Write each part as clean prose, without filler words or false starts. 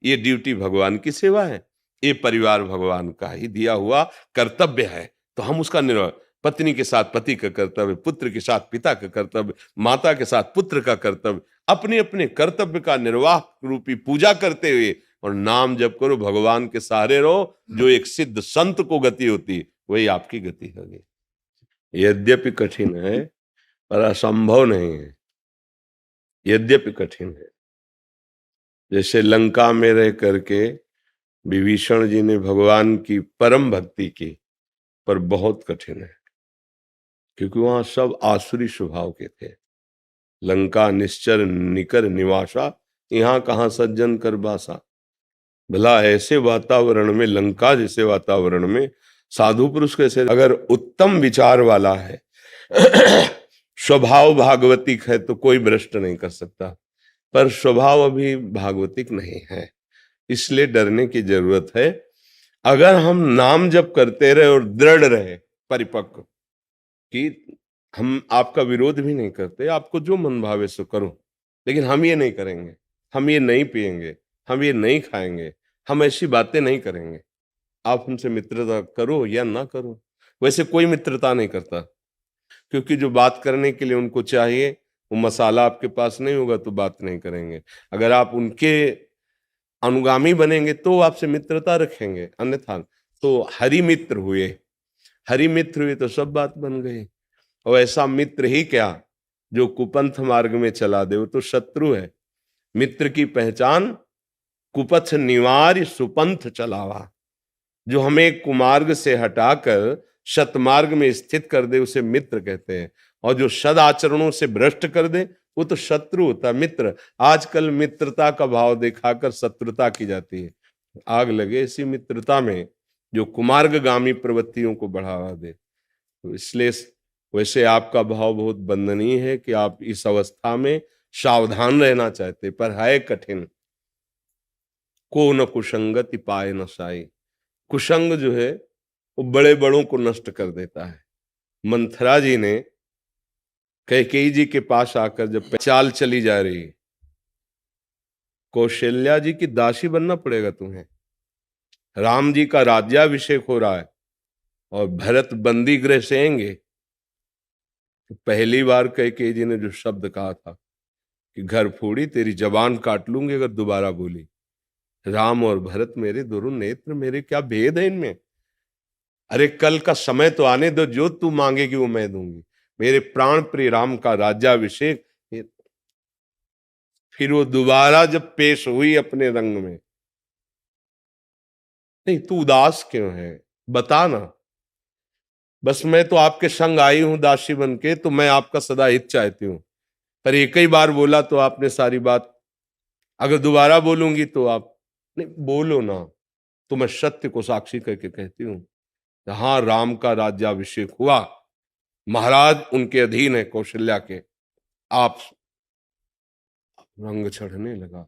ये ड्यूटी भगवान की सेवा है, ये परिवार भगवान का ही दिया हुआ कर्तव्य है, तो हम उसका निर्वाह, पत्नी के साथ पति का कर्तव्य, पुत्र के साथ पिता का कर्तव्य, माता के साथ पुत्र का कर्तव्य, अपने अपने कर्तव्य का निर्वाह रूपी पूजा करते हुए और नाम जप करो, भगवान के सहारे रहो। जो एक सिद्ध संत को गति होती वही आपकी गति होगी। यद्यपि कठिन है पर असंभव नहीं है। यद्यपि कठिन है, जैसे लंका में रह करके विभीषण जी ने भगवान की परम भक्ति की, पर बहुत कठिन है, क्योंकि वहां सब आसुरी स्वभाव के थे। लंका निश्चर निकर निवासा, यहाँ कहाँ सज्जन कर बासा। भला ऐसे वातावरण में, लंका जैसे वातावरण में साधु पुरुष कैसे? अगर उत्तम विचार वाला है स्वभाव भागवतिक है तो कोई भ्रष्ट नहीं कर सकता, पर स्वभाव अभी भागवतिक नहीं है, इसलिए डरने की जरूरत है। अगर हम नाम जप करते रहे और दृढ़ रहे, परिपक्व, कि हम आपका विरोध भी नहीं करते, आपको जो मन भावे सो करो, लेकिन हम ये नहीं करेंगे, हम ये नहीं पिएंगे, हम ये नहीं खाएंगे, हम ऐसी बातें नहीं करेंगे। आप हमसे मित्रता करो या ना करो, वैसे कोई मित्रता नहीं करता, क्योंकि जो बात करने के लिए उनको चाहिए वो मसाला आपके पास नहीं होगा तो बात नहीं करेंगे। अगर आप उनके अनुगामी बनेंगे तो आपसे मित्रता रखेंगे, अन्यथा तो हरि मित्र हुए, हरि मित्र हुए तो सब बात बन गई। और ऐसा मित्र ही क्या जो कुपंथ मार्ग में चला दे, वो तो शत्रु है। मित्र की पहचान कुपथ निवार्य सुपंथ चलावा, जो हमें कुमार्ग से हटाकर सतमार्ग में स्थित कर दे उसे मित्र कहते हैं, और जो सद आचरणों से भ्रष्ट कर दे वो तो शत्रु होता है। मित्र, आजकल मित्रता का भाव दिखाकर शत्रुता की जाती है। आग लगे इसी मित्रता में जो कुमार्गगामी प्रवृत्तियों को बढ़ावा दे। तो इसलिए वैसे आपका भाव बहुत वंदनीय है कि आप इस अवस्था में सावधान रहना चाहते, पर है कठिन। को न कुसंगति पाए न साई, कुसंग जो है वो बड़े बड़ों को नष्ट कर देता है। मंथरा जी ने कैकेयी जी के पास आकर जब चाल चली जा रही, कौशल्या जी की दासी बनना पड़ेगा तुम्हें, राम जी का राज्याभिषेक हो रहा है और भरत बंदी गृह से आएंगे। तो पहली बार कैकेयी जी ने जो शब्द कहा था कि घर फोड़ी तेरी जबान काट लूंगी अगर दोबारा बोली। राम और भरत मेरे दोनों नेत्र, मेरे क्या भेद है इनमें? अरे कल का समय तो आने दो, जो तू मांगेगी वो मैं दूंगी। मेरे प्राण प्रिय राम का राज्याभिषेक। फिर वो दोबारा जब पेश हुई अपने रंग में, नहीं तू उदास क्यों है, बता ना, बस मैं तो आपके संग आई हूं दासी बन के, तो मैं आपका सदा हित चाहती हूं। पर एक ही बार बोला तो आपने सारी बात, अगर दोबारा बोलूंगी तो आप नहीं बोलो ना, तो मैं सत्य को साक्षी करके कहती हूँ, जहां राम का राज्याभिषेक हुआ, महाराज उनके अधीन है कौशल्या के, आप रंग चढ़ने लगा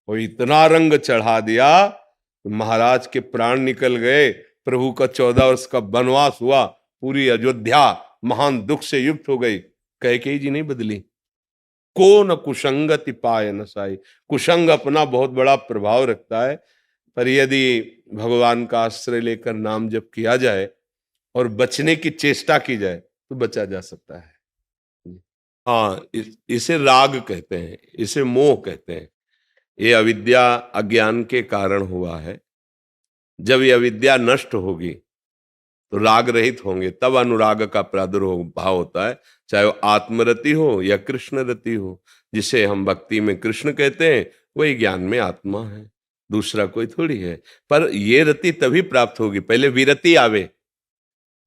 और इतना रंग चढ़ा दिया तो महाराज के प्राण निकल गए। प्रभु का 14 वर्ष का वनवास हुआ, पूरी अयोध्या महान दुख से युक्त हो गई। कैकेयी जी नहीं बदली। को न कुसंगति पाए न साई, कुसंग अपना बहुत बड़ा प्रभाव रखता है, पर यदि भगवान का आश्रय लेकर नाम जप किया जाए और बचने की चेष्टा की जाए तो बचा जा सकता है। हाँ, इसे राग कहते हैं, इसे मोह कहते हैं। ये अविद्या अज्ञान के कारण हुआ है। जब ये अविद्या नष्ट होगी तो राग रहित होंगे, तब अनुराग का प्रादुर्भाव होता है, चाहे वो आत्मरति हो या कृष्ण रति हो। जिसे हम भक्ति में कृष्ण कहते हैं वही ज्ञान में आत्मा है, दूसरा कोई थोड़ी है। पर ये रति तभी प्राप्त होगी, पहले विरति आवे,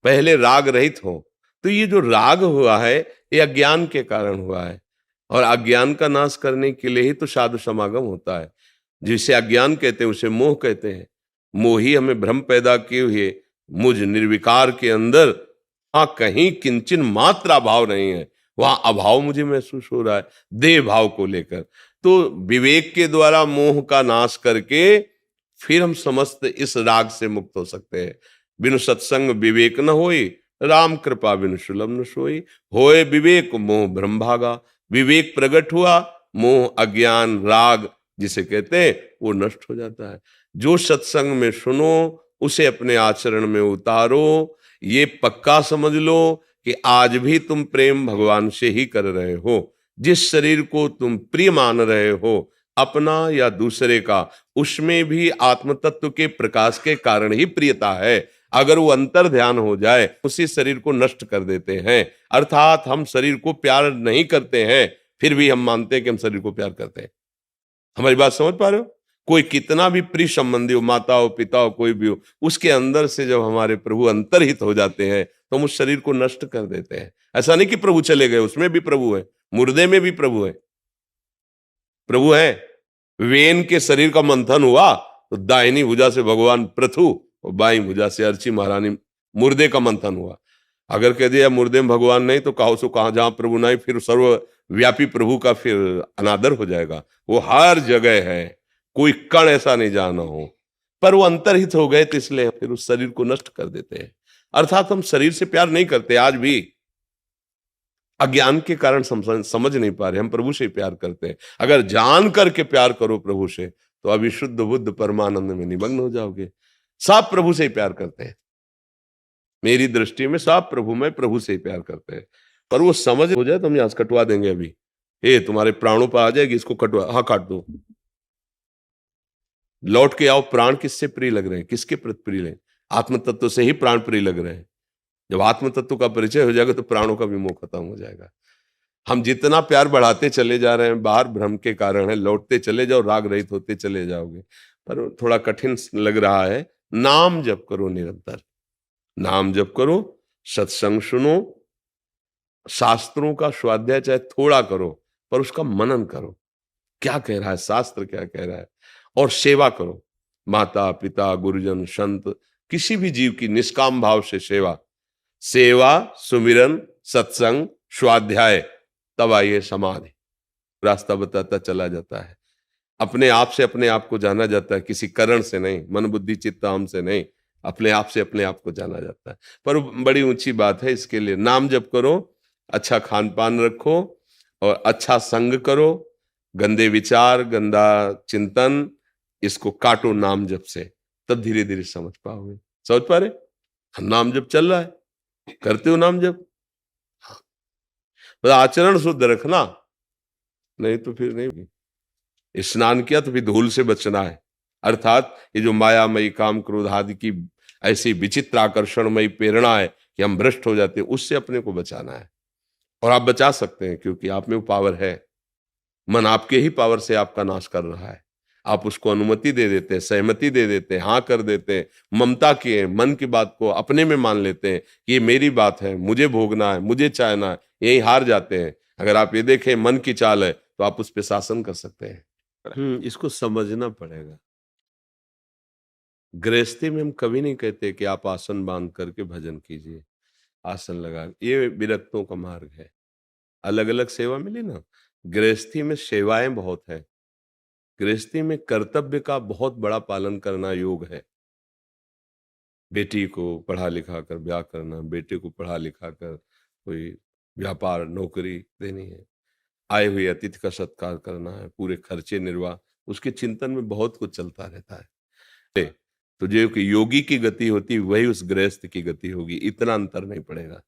पहले राग रहित हो। तो ये जो राग हुआ है ये अज्ञान के कारण हुआ है, और अज्ञान का नाश करने के लिए ही तो साधु समागम होता है। जिसे अज्ञान कहते हैं उसे मोह कहते हैं। मोह ही हमें भ्रम पैदा किए हुए मुझ निर्विकार के अंदर हाँ कहीं किंचन मात्रा भाव नहीं है, वहां अभाव मुझे महसूस हो रहा है देह भाव को लेकर। तो विवेक के द्वारा मोह का नाश करके फिर हम समस्त इस राग से मुक्त हो सकते हैं। बिनु सत्संग विवेक न होई, राम कृपा बिनु सुलभ न सोई। होए विवेक मोह भ्रम भागा, विवेक प्रकट हुआ, मोह अज्ञान राग जिसे कहते हैं वो नष्ट हो जाता है। जो सत्संग में सुनो उसे अपने आचरण में उतारो। ये पक्का समझ लो कि आज भी तुम प्रेम भगवान से ही कर रहे हो। जिस शरीर को तुम प्रिय मान रहे हो, अपना या दूसरे का, उसमें भी आत्म तत्व के प्रकाश के कारण ही प्रियता है। अगर वो अंतर ध्यान हो जाए, उसी शरीर को नष्ट कर देते हैं। अर्थात हम शरीर को प्यार नहीं करते हैं, फिर भी हम मानते हैं कि हम शरीर को प्यार करते हैं। हमारी बात समझ पा रहे हो? कोई कितना भी प्रिय संबंधी हो, माता हो, पिता हो, कोई भी हो, उसके अंदर से जब हमारे प्रभु अंतर्हित हो जाते हैं तो हम उस शरीर को नष्ट कर देते हैं। ऐसा नहीं कि प्रभु चले गए, उसमें भी प्रभु है, मुर्दे में भी प्रभु है। प्रभु है। वेन के शरीर का मंथन हुआ तो दाहिनी भुजा से भगवान पृथु और बाईं भुजा से अर्ची महारानी मुर्दे का मंथन हुआ। अगर कह दिया मुर्दे में भगवान नहीं तो कहो सो कहां, जहां प्रभु नहीं फिर सर्वव्यापी प्रभु का फिर अनादर हो जाएगा। वो हर जगह है, कोई कण ऐसा नहीं जाना हो। पर वो अंतर्हित हो गए तो इसलिए फिर उस शरीर को नष्ट कर देते हैं। अर्थात हम शरीर से प्यार नहीं करते, आज भी अज्ञान के कारण समझ नहीं पा रहे, हम प्रभु से प्यार करते हैं। अगर जान करके प्यार करो प्रभु से तो अभी शुद्ध बुद्ध परमानंद में निमग्न हो जाओगे। सब प्रभु से ही प्यार करते हैं, मेरी दृष्टि में सब प्रभु में प्रभु से ही प्यार करते हैं। पर वो समझ हो जाए तो हम यहां से कटवा देंगे। अभी तुम्हारे प्राणों पर आ जाएगी, इसको कटवा, हाँ काट दो, लौट के आओ। प्राण किससे प्रिय लग रहे हैं, किसके प्रति प्रिय लगे? आत्म तत्व से ही प्राण प्रिय लग रहे हैं। जब आत्म तत्व का परिचय हो जाएगा तो प्राणों का भी मोह खत्म हो जाएगा। हम जितना प्यार बढ़ाते चले जा रहे हैं, बाहर भ्रम के कारण है, लौटते चले जाओ, राग रहित होते चले जाओगे। पर थोड़ा कठिन लग रहा है। नाम जप करो निरंतर, नाम जप करो, सत्संग सुनो, शास्त्रों का स्वाध्याय चाहे थोड़ा करो पर उसका मनन करो, क्या कह रहा है शास्त्र, क्या कह रहा है, और सेवा करो। माता पिता गुरुजन संत किसी भी जीव की निष्काम भाव से सेवा, सेवा सुमिरन सत्संग स्वाध्याय, तब आइए समाधि। रास्ता बताता चला जाता है। अपने आप से अपने आप को जाना जाता है, किसी करण से नहीं, मन बुद्धि चित्त अहम से नहीं, अपने आप से अपने आप को जाना जाता है। पर बड़ी ऊंची बात है, इसके लिए नाम जप करो, अच्छा खान पान रखो और अच्छा संग करो। गंदे विचार गंदा चिंतन इसको काटो नाम जप से, तब धीरे धीरे समझ पाओगे। समझ पा रहे? नाम जप चल रहा है, करते हो नाम जप, तो आचरण शुद्ध रखना, नहीं तो फिर नहीं। स्नान किया तो फिर धूल से बचना है। अर्थात ये जो मायामयी काम क्रोध आदि की ऐसी विचित्र आकर्षणमयी प्रेरणा है कि हम भ्रष्ट हो जाते हैं, उससे अपने को बचाना है। और आप बचा सकते हैं क्योंकि आप में वो पावर है। मन आपके ही पावर से आपका नाश कर रहा है। आप उसको अनुमति दे देते हैं, सहमति दे देते हैं, हाँ कर देते हैं, ममता किए मन की बात को अपने में मान लेते हैं कि ये मेरी बात है, मुझे भोगना है, मुझे चाहना है, यही हार जाते हैं। अगर आप ये देखें मन की चाल है तो आप उस पर शासन कर सकते हैं। इसको समझना पड़ेगा। गृहस्थी में हम कभी नहीं कहते कि आप आसन बांध करके भजन कीजिए, आसन लगा, ये विरक्तों का मार्ग है। अलग अलग सेवा मिली ना। गृहस्थी में सेवाएं बहुत है, गृहस्थी में कर्तव्य का बहुत बड़ा पालन करना योग है। बेटी को पढ़ा लिखा कर ब्याह करना, बेटे को पढ़ा लिखा कर कोई व्यापार नौकरी देनी है, आए हुए अतिथि का सत्कार करना है, पूरे खर्चे निर्वाह, उसके चिंतन में बहुत कुछ चलता रहता है। तो जो योगी की गति होती वही उस गृहस्थ की गति होगी, इतना अंतर नहीं पड़ेगा।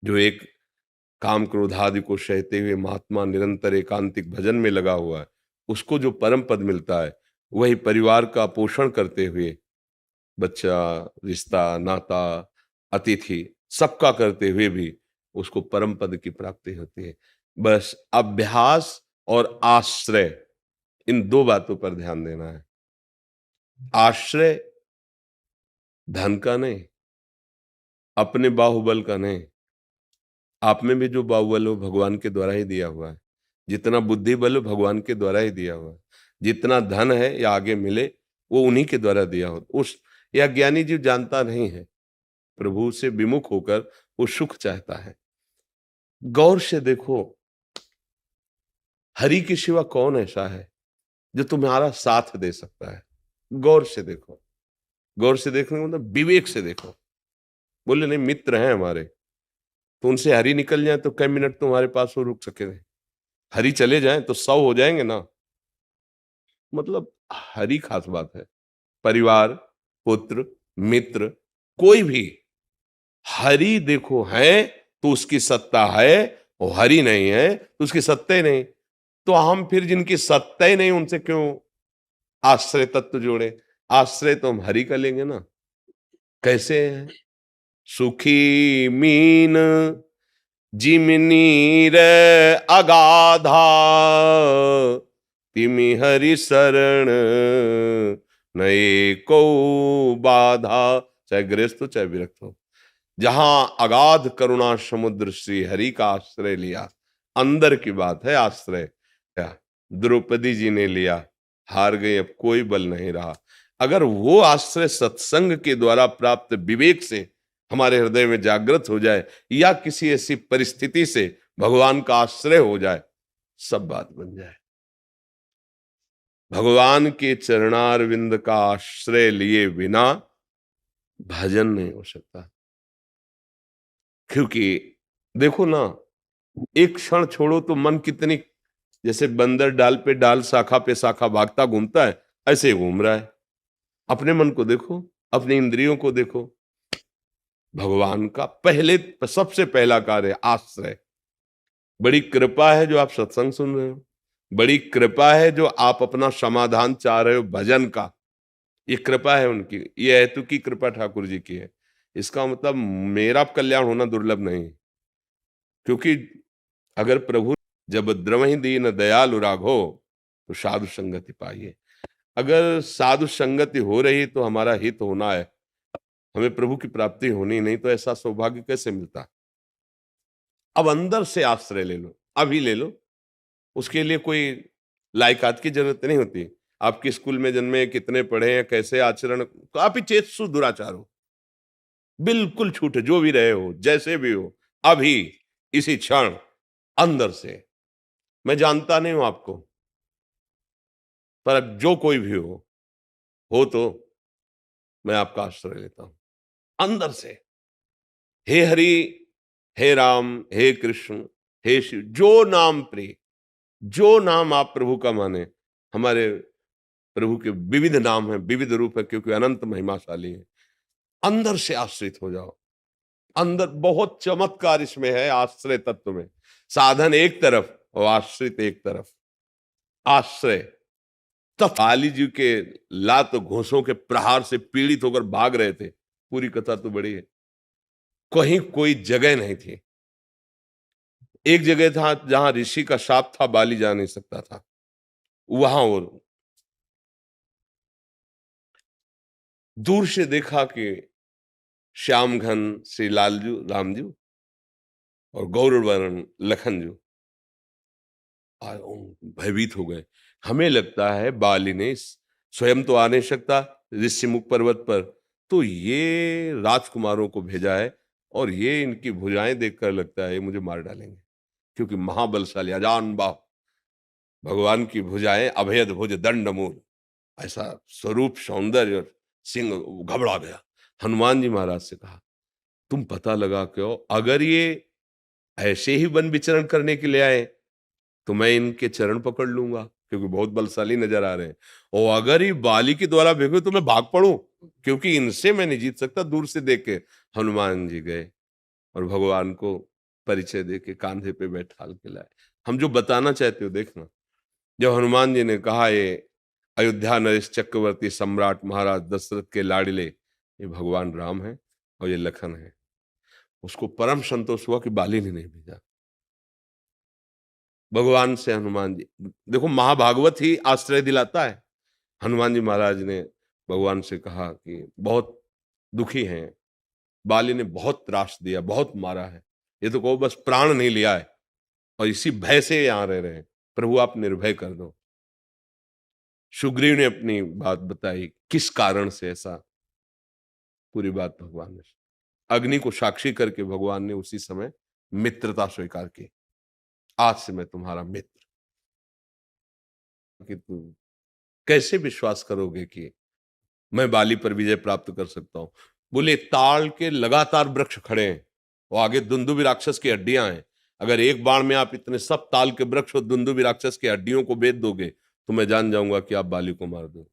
जो एक काम क्रोध आदि को सहते हुए महात्मा निरंतर एकांतिक भजन में लगा हुआ है, उसको जो परम पद मिलता है, वही परिवार का पोषण करते हुए, बच्चा रिश्ता नाता अतिथि सबका करते हुए भी उसको परम पद की प्राप्ति होती है। बस अभ्यास और आश्रय, इन दो बातों पर ध्यान देना है। आश्रय धन का नहीं, अपने बाहुबल का नहीं, आप में भी जो बाहुबल हो भगवान के द्वारा ही दिया हुआ है। जितना बुद्धि बल हो भगवान के द्वारा ही दिया हुआ है। जितना धन है या आगे मिले वो उन्हीं के द्वारा दिया हो। उस या ज्ञानी जीव जानता नहीं है, प्रभु से विमुख होकर वो सुख चाहता है। गौर से देखो, हरि के सिवा कौन ऐसा है जो तुम्हारा साथ दे सकता है? गौर से देखो, गौर से देखने का मतलब विवेक से देखो। बोले नहीं मित्र हैं हमारे, तो उनसे हरि निकल जाए तो कई मिनट तुम्हारे पास वो रुक सके नहीं। हरि चले जाएं तो 100 हो जाएंगे ना। मतलब हरि खास बात है। परिवार, पुत्र, मित्र, कोई भी हरि देखो है तो उसकी सत्ता है, और हरि नहीं है तो उसकी सत्ता ही नहीं। तो हम फिर जिनकी सत्ता ही नहीं उनसे क्यों आश्रय तत्व जोड़े? आश्रय तो हम हरि का लेंगे ना। कैसे है? सुखी मीन जिमनीर अगाधा, तिमि हरि शरण नए को बाधा। चाहे गृहस्थ हो चाहे विरक्त हो, जहां अगाध करुणा समुद्र श्री हरि का आश्रय लिया, अंदर की बात है आश्रय। क्या द्रौपदी जी ने लिया, हार गई, अब कोई बल नहीं रहा। अगर वो आश्रय सत्संग के द्वारा प्राप्त विवेक से हमारे हृदय में जागृत हो जाए, या किसी ऐसी परिस्थिति से भगवान का आश्रय हो जाए, सब बात बन जाए। भगवान के चरणारविंद का आश्रय लिए बिना भजन नहीं हो सकता। क्योंकि देखो ना, एक क्षण छोड़ो तो मन कितनी, जैसे बंदर डाल पे डाल, शाखा पे शाखा भागता घूमता है, ऐसे ही घूम रहा है। अपने मन को देखो, अपनी इंद्रियों को देखो। भगवान का पहले सबसे पहला कार्य आश्रय। बड़ी कृपा है जो आप सत्संग सुन रहे हो, बड़ी कृपा है जो आप अपना समाधान चाह रहे हो भजन का। ये कृपा है उनकी, ये हेतु की कृपा ठाकुर जी की है। इसका मतलब मेरा कल्याण होना दुर्लभ नहीं। क्योंकि अगर प्रभु जब द्रवहि दीन दयालु राघो, तो साधु संगति पाइए। अगर साधु संगति हो रही तो हमारा हित होना है, हमें प्रभु की प्राप्ति होनी, नहीं तो ऐसा सौभाग्य कैसे मिलता। अब अंदर से आश्रय ले लो, अभी ले लो। उसके लिए कोई लायकात की जरूरत नहीं होती। आपके स्कूल में जन्मे, कितने पढ़े हैं, कैसे आचरण, काफी चेतसु दुराचार हो, बिल्कुल छूटे, जो भी रहे हो, जैसे भी हो, अभी इसी क्षण अंदर से। मैं जानता नहीं हूं आपको, पर जो कोई भी हो तो मैं आपका आश्रय लेता हूं अंदर से। हे हरि, हे राम, हे कृष्ण, हे शिव, जो नाम प्रिय, जो नाम आप प्रभु का माने। हमारे प्रभु के विविध नाम हैं, विविध रूप है, क्योंकि अनंत महिमाशाली है। अंदर से आश्रित हो जाओ। अंदर बहुत चमत्कार इसमें है, आश्रय तत्व में। साधन एक तरफ और आश्रित एक तरफ। आश्रय तब काली जी के लात घोंसों के प्रहार से पीड़ित होकर भाग रहे थे। पूरी कथा तो बड़ी है। कहीं कोई जगह नहीं थी। एक जगह था जहां ऋषि का शाप था, बाली जा नहीं सकता था, वहां वो दूर से देखा कि श्याम घन श्री लालजू रामजू और गौरवर्ण लखनजू भयभीत हो गए। हमें लगता है बाली ने स्वयं तो आ नहीं सकता ऋषिमुख पर्वत पर, तो ये राजकुमारों को भेजा है, और ये इनकी भुजाएं देखकर लगता है ये मुझे मार डालेंगे। क्योंकि महाबलशाली अजान बाहु, भगवान की भुजाएं अभेद भुज दंड मूल, ऐसा स्वरूप सौंदर्य और सिंह। घबरा गया। हनुमान जी महाराज से कहा, तुम पता लगा क्यों, अगर ये ऐसे ही वन विचरण करने के लिए आए तो मैं इनके चरण पकड़ लूंगा, क्योंकि बहुत बलशाली नजर आ रहे हैं। और अगर ये बाली के द्वारा भेगे तो मैं भाग पड़ूं, क्योंकि इनसे मैं नहीं जीत सकता। दूर से देख के हनुमान जी गए और भगवान को परिचय दे के कांधे पे बैठा के लाए। हम जो बताना चाहते हो देखना। जब हनुमान जी ने कहा ये अयोध्या नरेश चक्रवर्ती सम्राट महाराज दशरथ के लाडले, ये भगवान राम है और ये लखन है, उसको परम संतोष हुआ कि बाली ने नहीं भेजा। भगवान से हनुमान जी, देखो महाभागवत ही आश्रय दिलाता है। हनुमान जी महाराज ने भगवान से कहा कि बहुत दुखी हैं, बाली ने बहुत त्रास दिया, बहुत मारा है, ये तो कहो बस प्राण नहीं लिया है, और इसी भय से यहाँ रह रहे हैं। प्रभु आप निर्भय कर दो। सुग्रीव ने अपनी बात बताई, किस कारण से ऐसा, पूरी बात भगवान ने। अग्नि को साक्षी करके भगवान ने उसी समय मित्रता स्वीकार की। आज से मैं तुम्हारा मित्र। कि तू कैसे विश्वास करोगे कि मैं बाली पर विजय प्राप्त कर सकता हूं? बोले ताल के लगातार वृक्ष खड़े हैं और आगे दुंदुभि राक्षस की हड्डियां हैं। अगर एक बाण में आप इतने सब ताल के वृक्ष और दुंदुभि राक्षस की हड्डियों को बेच दोगे तो मैं जान जाऊंगा कि आप बाली को मार दो।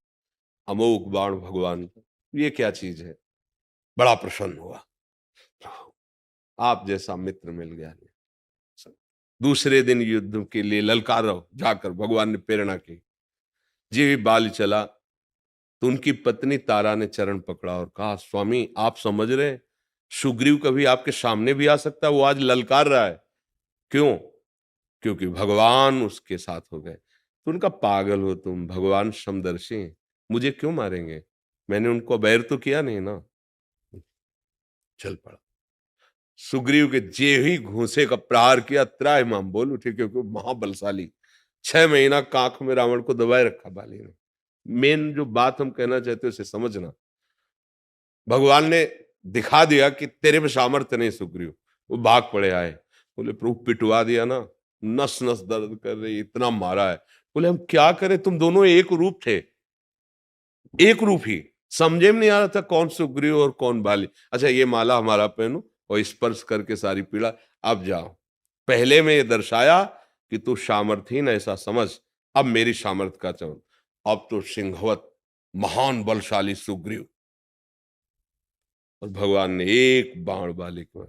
अमोघ बाण भगवान का, ये क्या चीज है। बड़ा प्रसन्न हुआ, आप जैसा मित्र मिल गया। दूसरे दिन युद्ध के लिए ललकारो जाकर भगवान ने प्रेरणा की। जी बाली चला तो उनकी पत्नी तारा ने चरण पकड़ा और कहा, स्वामी आप समझ रहे हैं सुग्रीव कभी आपके सामने भी आ सकता है, वो आज ललकार रहा है। क्यों? क्योंकि भगवान उसके साथ हो गए। तो उनका, पागल हो तुम, भगवान समदर्शी हैं, मुझे क्यों मारेंगे, मैंने उनको बैर तो किया नहीं ना। चल पड़ा। सुग्रीव के जे ही घूंसे का प्रहार किया, त्राहिमाम बोल उठे, क्योंकि महाबलशाली 6 महीना काख में रावण को दबाए रखा बाली ने। मेन जो बात हम कहना चाहते हैं उसे समझना, भगवान ने दिखा दिया कि तेरे में सामर्थ्य नहीं सुग्रीव। वो भाग पड़े आए, बोले प्रभु पिटवा दिया ना, नस नस दर्द कर रही, इतना मारा है। बोले हम क्या करें, तुम दोनों एक रूप थे, एक रूप ही, समझे में नहीं आ रहा था कौन सुग्रीव और कौन बाली। अच्छा ये माला हमारा पहनो और स्पर्श करके सारी पीड़ा, अब जाओ। पहले में ये दर्शाया कि तू सामर्थहीन ऐसा समझ, अब मेरी सामर्थ्य का चमन। अब तो सिंहवत महान बलशाली सुग्रीव। और भगवान ने एक बाण बाली को,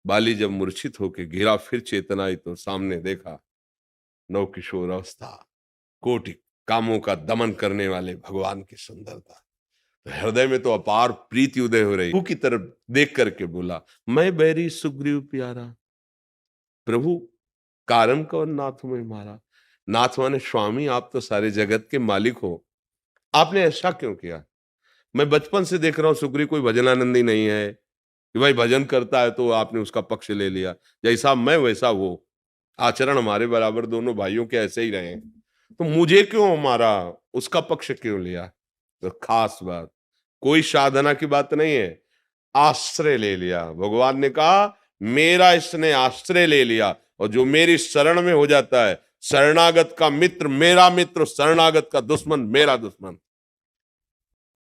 बाली जब मूर्छित होकर गिरा, फिर चेतना आई तो सामने देखा नव किशोर अवस्था, कोटि कामों का दमन करने वाले भगवान की सुंदरता। तो हृदय में तो अपार प्रीति उदय हो रही। प्रभु की तरफ देख करके बोला, मैं बैरी सुग्रीव प्यारा, प्रभु कारण कौन नाथ में मारा। नाथ माने स्वामी, आप तो सारे जगत के मालिक हो, आपने ऐसा क्यों किया। मैं बचपन से देख रहा हूं सुग्रीव कोई भजनानंदी नहीं है कि भाई भजन करता है तो आपने उसका पक्ष ले लिया। जैसा मैं वैसा वो, आचरण हमारे बराबर दोनों भाइयों के ऐसे ही रहे, तो मुझे क्यों मारा, उसका पक्ष क्यों लिया। तो खास बात, कोई साधना की बात नहीं है, आश्रय ले लिया। भगवान ने कहा मेरा इसने आश्रय ले लिया, और जो मेरी शरण में हो जाता है, शरणागत का मित्र मेरा मित्र, शरणागत का दुश्मन मेरा दुश्मन।